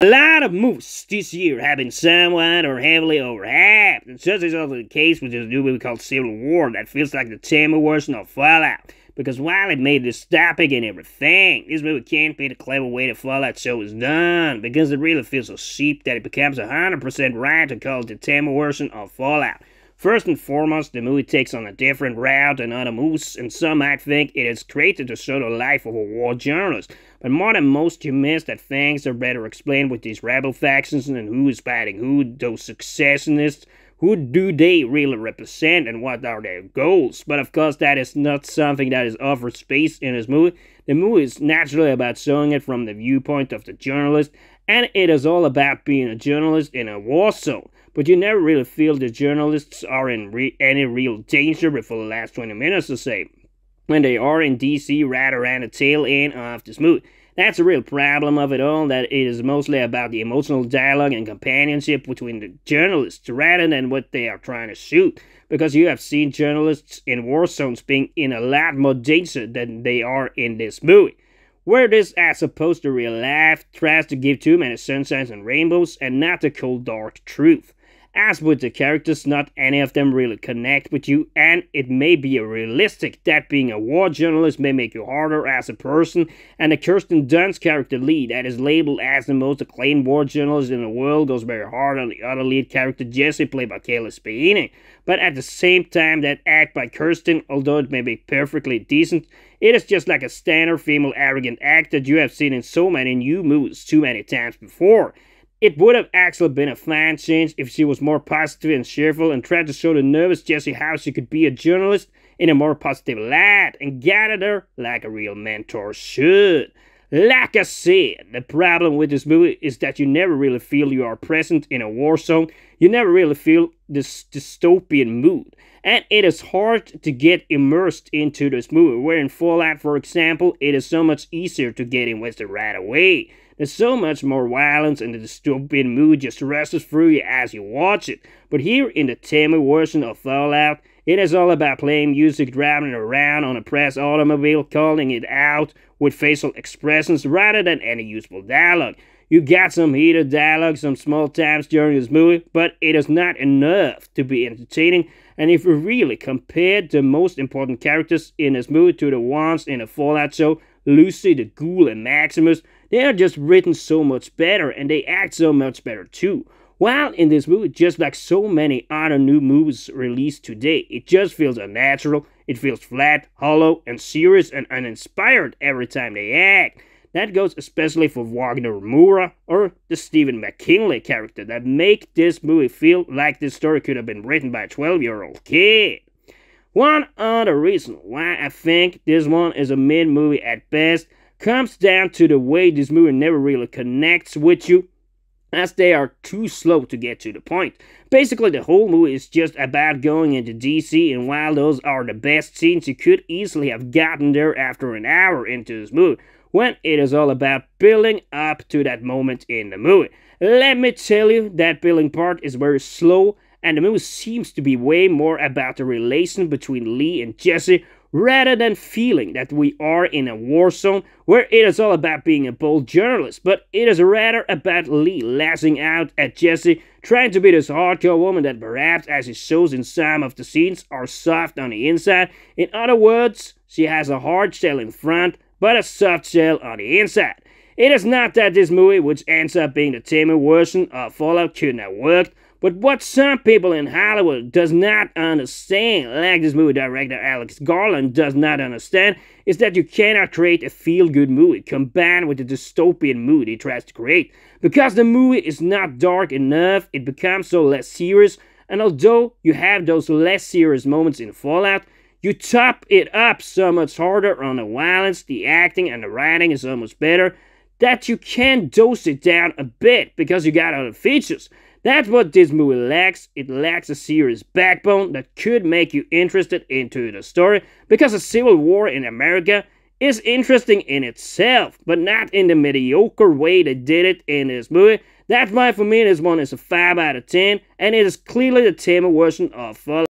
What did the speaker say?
A lot of movies this year have been somewhat or heavily overhyped, and such is also the case with this new movie called Civil War that feels like the Temu version of Fallout. Because while it made dystopic and everything, this movie can't be the clever way the Fallout show is done, because it really feels so cheap that it becomes 100% right to call it the Temu version of Fallout. First and foremost, the movie takes on a different route than other movies, and some might think it is created to show the life of a war journalist. But more than most, you miss that things are better explained with these rebel factions and who is fighting who, those secessionists. Who do they really represent and what are their goals? But of course, that is not something that is offered space in this movie. The movie is naturally about showing it from the viewpoint of the journalist, and it is all about being a journalist in a war zone. But you never really feel the journalists are in any real danger before the last 20 minutes or so, when they are in DC right around the tail end of this movie. That's a real problem of it all, that it is mostly about the emotional dialogue and companionship between the journalists rather than what they are trying to shoot. Because you have seen journalists in war zones being in a lot more danger than they are in this movie, where this, as opposed to real life, tries to give too many sunshines and rainbows and not the cold dark truth. As with the characters, not any of them really connect with you, and it may be a realistic that being a war journalist may make you harder as a person, and the Kirsten Dunst character lead that is labeled as the most acclaimed war journalist in the world goes very hard on the other lead character Jesse, played by Kayla Spiene. But at the same time, that act by Kirsten, although it may be perfectly decent, it is just like a standard female arrogant act that you have seen in so many new movies too many times before. It would have actually been a fine change if she was more positive and cheerful and tried to show the nervous Jessie how she could be a journalist in a more positive light and guided her like a real mentor should. Like I said, the problem with this movie is that you never really feel you are present in a war zone. You never really feel this dystopian mood. And it is hard to get immersed into this movie, where in Fallout, for example, it is so much easier to get invested right away. There's so much more violence, and the dystopian mood just rushes through you as you watch it. But here in the Temu version of Fallout, it is all about playing music, driving around on a press automobile, calling it out with facial expressions rather than any useful dialogue. You got some heated dialogue some small times during this movie, but it is not enough to be entertaining. And if you really compared the most important characters in this movie to the ones in the Fallout show, Lucy, the Ghoul, and Maximus, they are just written so much better, and they act so much better too. While in this movie, just like so many other new movies released today, it just feels unnatural, it feels flat, hollow, and serious and uninspired every time they act. That goes especially for Wagner Moura or the Stephen McKinley character that make this movie feel like this story could have been written by a 12-year-old kid. One other reason why I think this one is a mid-movie at best comes down to the way this movie never really connects with you, as they are too slow to get to the point. Basically, the whole movie is just about going into DC, and while those are the best scenes, you could easily have gotten there after an hour into this movie, when it is all about building up to that moment in the movie. Let me tell you, that building part is very slow, and the movie seems to be way more about the relation between Lee and Jesse, rather than feeling that we are in a war zone where it is all about being a bold journalist. But it is rather about Lee lashing out at Jesse, trying to be this hardcore woman that perhaps, as it shows in some of the scenes, are soft on the inside. In other words, she has a hard shell in front, but a soft shell on the inside. It is not that this movie, which ends up being the Temu version of Fallout, couldn't have worked, but what some people in Hollywood does not understand, like this movie director Alex Garland does not understand, is that you cannot create a feel-good movie combined with the dystopian mood he tries to create. Because the movie is not dark enough, it becomes so less serious, and although you have those less serious moments in Fallout, you top it up so much harder on the violence, the acting, and the writing is so much better that you can dose it down a bit because you got other features. That's what this movie lacks. It lacks a serious backbone that could make you interested into the story, because a civil war in America is interesting in itself, but not in the mediocre way they did it in this movie. That's why for me this one is a 5 out of 10, and it is clearly the Temu version of Fallout.